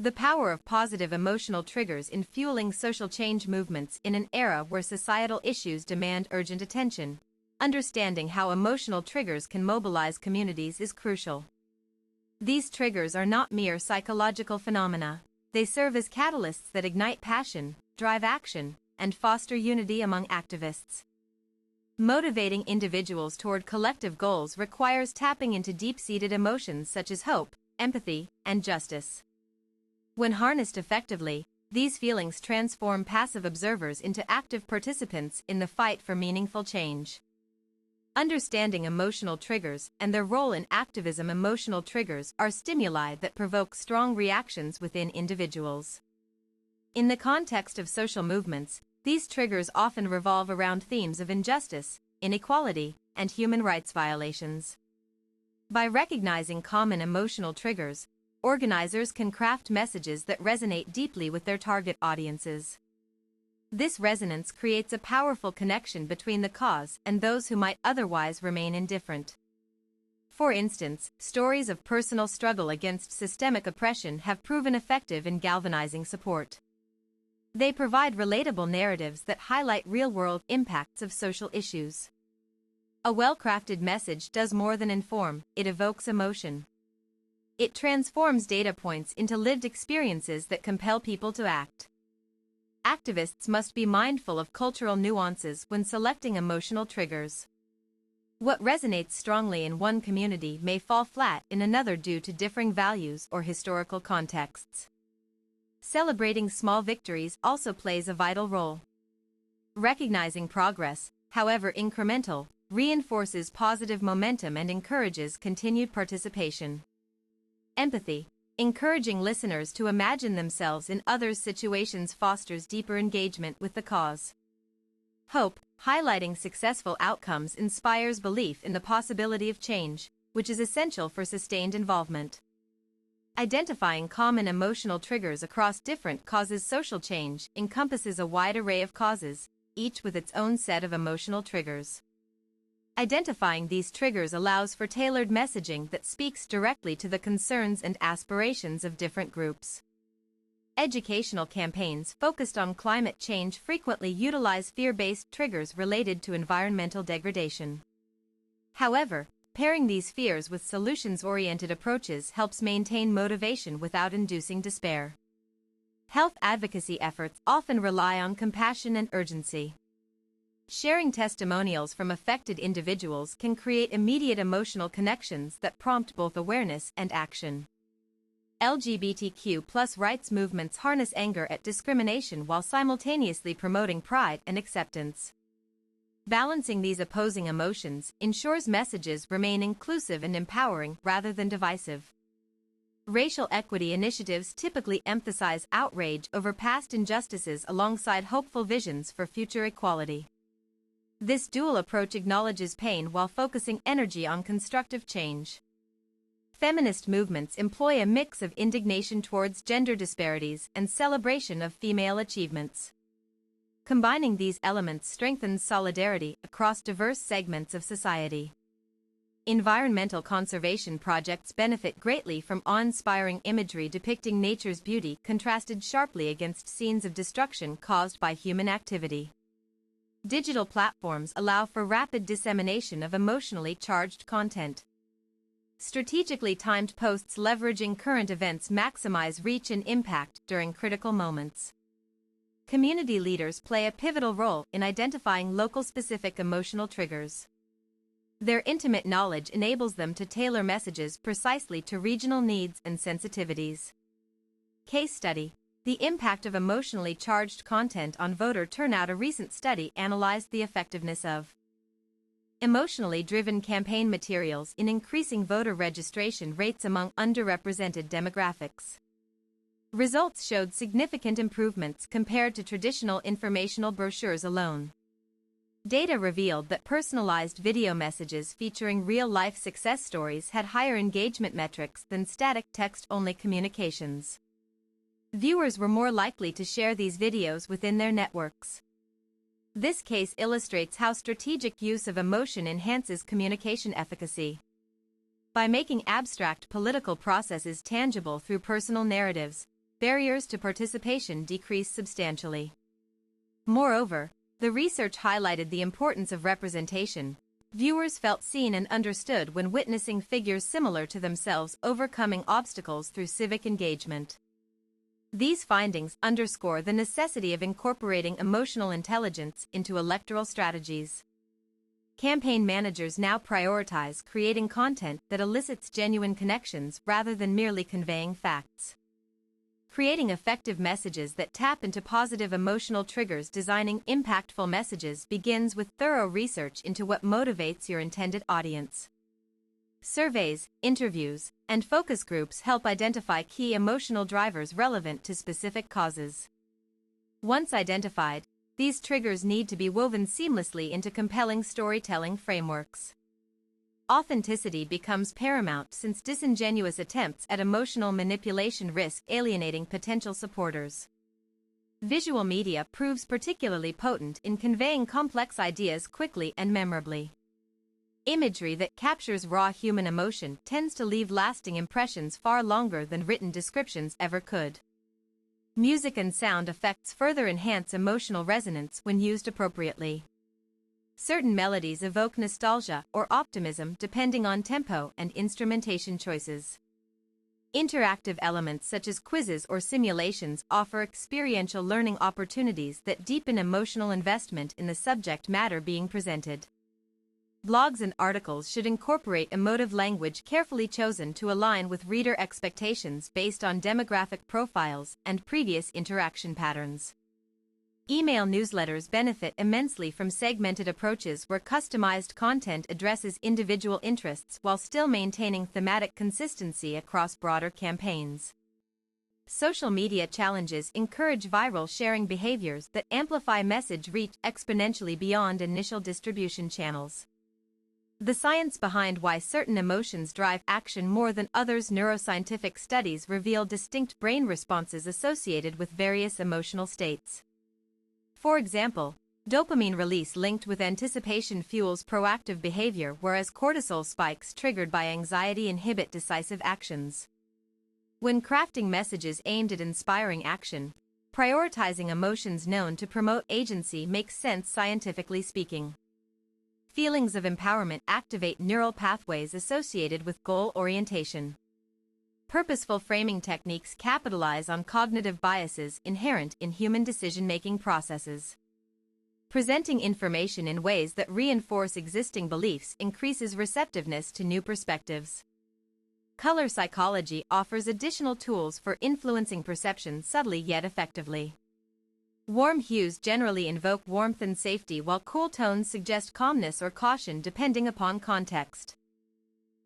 The power of positive emotional triggers in fueling social change movements in an era where societal issues demand urgent attention. Understanding how emotional triggers can mobilize communities is crucial. These triggers are not mere psychological phenomena. They serve as catalysts that ignite passion, drive action, and foster unity among activists. Motivating individuals toward collective goals requires tapping into deep-seated emotions such as hope, empathy, and justice. When harnessed effectively, these feelings transform passive observers into active participants in the fight for meaningful change. Understanding emotional triggers and their role in activism. Emotional triggers are stimuli that provoke strong reactions within individuals. In the context of social movements, these triggers often revolve around themes of injustice, inequality, and human rights violations. By recognizing common emotional triggers, organizers can craft messages that resonate deeply with their target audiences. This resonance creates a powerful connection between the cause and those who might otherwise remain indifferent. For instance, stories of personal struggle against systemic oppression have proven effective in galvanizing support. They provide relatable narratives that highlight real-world impacts of social issues. A well-crafted message does more than inform, it evokes emotion. It transforms data points into lived experiences that compel people to act. Activists must be mindful of cultural nuances when selecting emotional triggers. What resonates strongly in one community may fall flat in another due to differing values or historical contexts. Celebrating small victories also plays a vital role. Recognizing progress, however incremental, reinforces positive momentum and encourages continued participation. Empathy. Encouraging listeners to imagine themselves in others' situations fosters deeper engagement with the cause. Hope. Highlighting successful outcomes inspires belief in the possibility of change, which is essential for sustained involvement. Identifying common emotional triggers across different causes. Social change encompasses a wide array of causes, each with its own set of emotional triggers. Identifying these triggers allows for tailored messaging that speaks directly to the concerns and aspirations of different groups. Educational campaigns focused on climate change frequently utilize fear-based triggers related to environmental degradation. However, pairing these fears with solutions-oriented approaches helps maintain motivation without inducing despair. Health advocacy efforts often rely on compassion and urgency. Sharing testimonials from affected individuals can create immediate emotional connections that prompt both awareness and action. LGBTQ+ rights movements harness anger at discrimination while simultaneously promoting pride and acceptance. Balancing these opposing emotions ensures messages remain inclusive and empowering rather than divisive. Racial equity initiatives typically emphasize outrage over past injustices alongside hopeful visions for future equality. This dual approach acknowledges pain while focusing energy on constructive change. Feminist movements employ a mix of indignation towards gender disparities and celebration of female achievements. Combining these elements strengthens solidarity across diverse segments of society. Environmental conservation projects benefit greatly from awe-inspiring imagery depicting nature's beauty contrasted sharply against scenes of destruction caused by human activity. Digital platforms allow for rapid dissemination of emotionally charged content. Strategically timed posts leveraging current events maximize reach and impact during critical moments. Community leaders play a pivotal role in identifying local-specific emotional triggers. Their intimate knowledge enables them to tailor messages precisely to regional needs and sensitivities. Case study. The impact of emotionally charged content on voter turnout. A recent study analyzed the effectiveness of emotionally driven campaign materials in increasing voter registration rates among underrepresented demographics. Results showed significant improvements compared to traditional informational brochures alone. Data revealed that personalized video messages featuring real-life success stories had higher engagement metrics than static text-only communications. Viewers were more likely to share these videos within their networks. This case illustrates how strategic use of emotion enhances communication efficacy. By making abstract political processes tangible through personal narratives, barriers to participation decrease substantially. Moreover, the research highlighted the importance of representation. Viewers felt seen and understood when witnessing figures similar to themselves overcoming obstacles through civic engagement. These findings underscore the necessity of incorporating emotional intelligence into electoral strategies. Campaign managers now prioritize creating content that elicits genuine connections rather than merely conveying facts. Creating effective messages that tap into positive emotional triggers. Designing impactful messages begins with thorough research into what motivates your intended audience. Surveys, interviews, and focus groups help identify key emotional drivers relevant to specific causes. Once identified, these triggers need to be woven seamlessly into compelling storytelling frameworks. Authenticity becomes paramount since disingenuous attempts at emotional manipulation risk alienating potential supporters. Visual media proves particularly potent in conveying complex ideas quickly and memorably. Imagery that captures raw human emotion tends to leave lasting impressions far longer than written descriptions ever could. Music and sound effects further enhance emotional resonance when used appropriately. Certain melodies evoke nostalgia or optimism depending on tempo and instrumentation choices. Interactive elements such as quizzes or simulations offer experiential learning opportunities that deepen emotional investment in the subject matter being presented. Blogs and articles should incorporate emotive language carefully chosen to align with reader expectations based on demographic profiles and previous interaction patterns. Email newsletters benefit immensely from segmented approaches where customized content addresses individual interests while still maintaining thematic consistency across broader campaigns. Social media challenges encourage viral sharing behaviors that amplify message reach exponentially beyond initial distribution channels. The science behind why certain emotions drive action more than others. Neuroscientific studies reveal distinct brain responses associated with various emotional states. For example, dopamine release linked with anticipation fuels proactive behavior, whereas cortisol spikes triggered by anxiety inhibit decisive actions. When crafting messages aimed at inspiring action, prioritizing emotions known to promote agency makes sense scientifically speaking. Feelings of empowerment activate neural pathways associated with goal orientation. Purposeful framing techniques capitalize on cognitive biases inherent in human decision-making processes. Presenting information in ways that reinforce existing beliefs increases receptiveness to new perspectives. Color psychology offers additional tools for influencing perception subtly yet effectively. Warm hues generally invoke warmth and safety, while cool tones suggest calmness or caution depending upon context.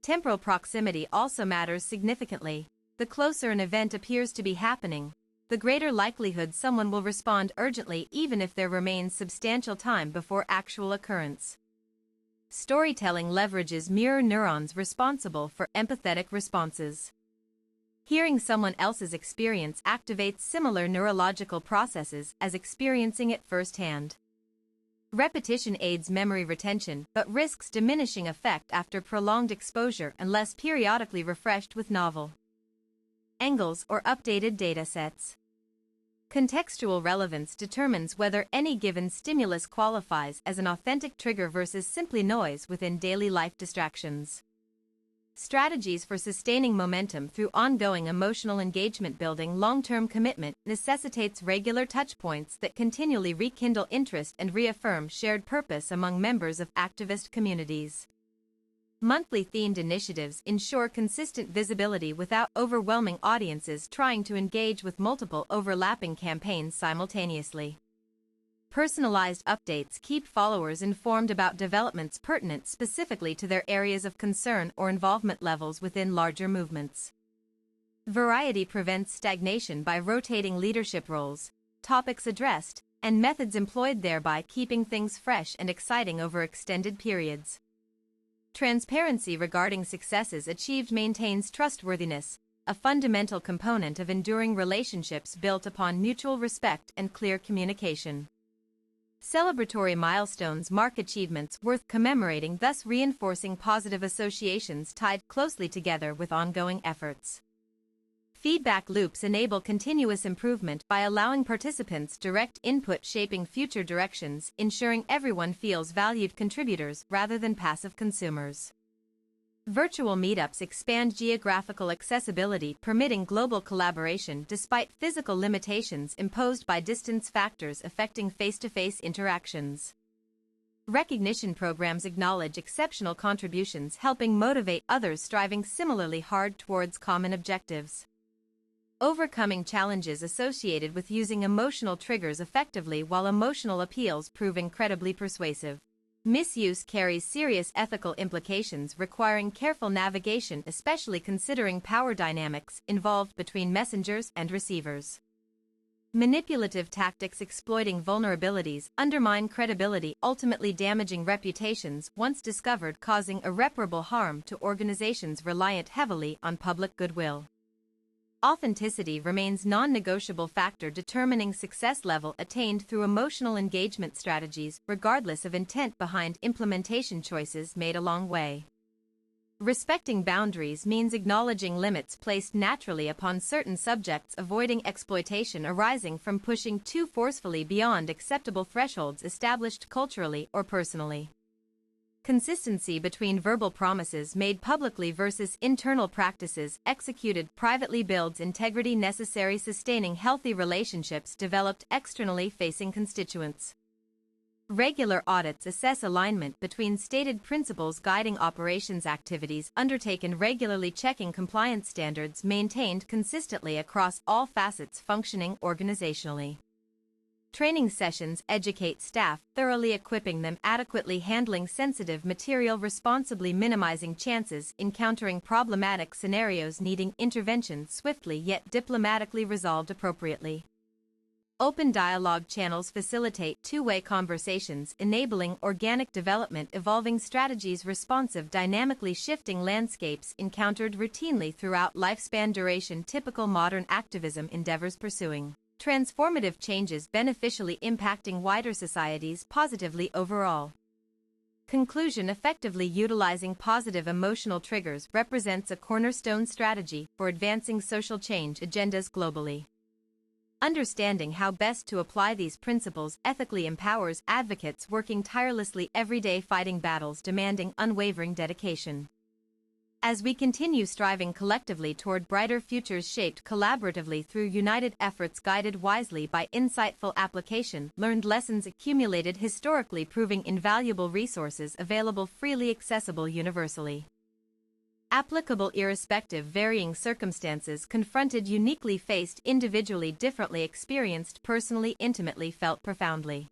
Temporal proximity also matters significantly. The closer an event appears to be happening, the greater likelihood someone will respond urgently even if there remains substantial time before actual occurrence. Storytelling leverages mirror neurons responsible for empathetic responses. Hearing someone else's experience activates similar neurological processes as experiencing it firsthand. Repetition aids memory retention but risks diminishing effect after prolonged exposure unless periodically refreshed with novel angles or updated datasets. Contextual relevance determines whether any given stimulus qualifies as an authentic trigger versus simply noise within daily life distractions. Strategies for sustaining momentum through ongoing emotional engagement. Building long-term commitment necessitates regular touchpoints that continually rekindle interest and reaffirm shared purpose among members of activist communities. Monthly themed initiatives ensure consistent visibility without overwhelming audiences trying to engage with multiple overlapping campaigns simultaneously. Personalized updates keep followers informed about developments pertinent specifically to their areas of concern or involvement levels within larger movements. Variety prevents stagnation by rotating leadership roles, topics addressed, and methods employed, thereby keeping things fresh and exciting over extended periods. Transparency regarding successes achieved maintains trustworthiness, a fundamental component of enduring relationships built upon mutual respect and clear communication. Celebratory milestones mark achievements worth commemorating, thus reinforcing positive associations tied closely together with ongoing efforts. Feedback loops enable continuous improvement by allowing participants direct input shaping future directions, ensuring everyone feels valued contributors rather than passive consumers. Virtual meetups expand geographical accessibility, permitting global collaboration despite physical limitations imposed by distance factors affecting face-to-face interactions. Recognition programs acknowledge exceptional contributions, helping motivate others striving similarly hard towards common objectives. Overcoming challenges associated with using emotional triggers effectively. While emotional appeals prove incredibly persuasive, misuse carries serious ethical implications requiring careful navigation, especially considering power dynamics involved between messengers and receivers. Manipulative tactics exploiting vulnerabilities undermine credibility, ultimately damaging reputations once discovered, causing irreparable harm to organizations reliant heavily on public goodwill. Authenticity remains non-negotiable factor determining success level attained through emotional engagement strategies, regardless of intent behind implementation choices made along the way. Respecting boundaries means acknowledging limits placed naturally upon certain subjects, avoiding exploitation arising from pushing too forcefully beyond acceptable thresholds established culturally or personally. Consistency between verbal promises made publicly versus internal practices executed privately builds integrity necessary sustaining healthy relationships developed externally facing constituents. Regular audits assess alignment between stated principles guiding operations activities undertaken regularly, checking compliance standards maintained consistently across all facets functioning organizationally. Training sessions educate staff, thoroughly equipping them adequately handling sensitive material responsibly, minimizing chances encountering problematic scenarios needing intervention swiftly yet diplomatically resolved appropriately. Open dialogue channels facilitate two-way conversations, enabling organic development, evolving strategies responsive dynamically shifting landscapes encountered routinely throughout lifespan duration. Typical modern activism endeavors pursuing transformative changes beneficially impacting wider societies positively overall. Conclusion: effectively utilizing positive emotional triggers represents a cornerstone strategy for advancing social change agendas globally. Understanding how best to apply these principles ethically empowers advocates working tirelessly every day, fighting battles demanding unwavering dedication. As we continue striving collectively toward brighter futures shaped collaboratively through united efforts guided wisely by insightful application, learned lessons accumulated historically proving invaluable resources available freely accessible universally. Applicable irrespective varying circumstances confronted uniquely faced individually differently experienced personally intimately felt profoundly.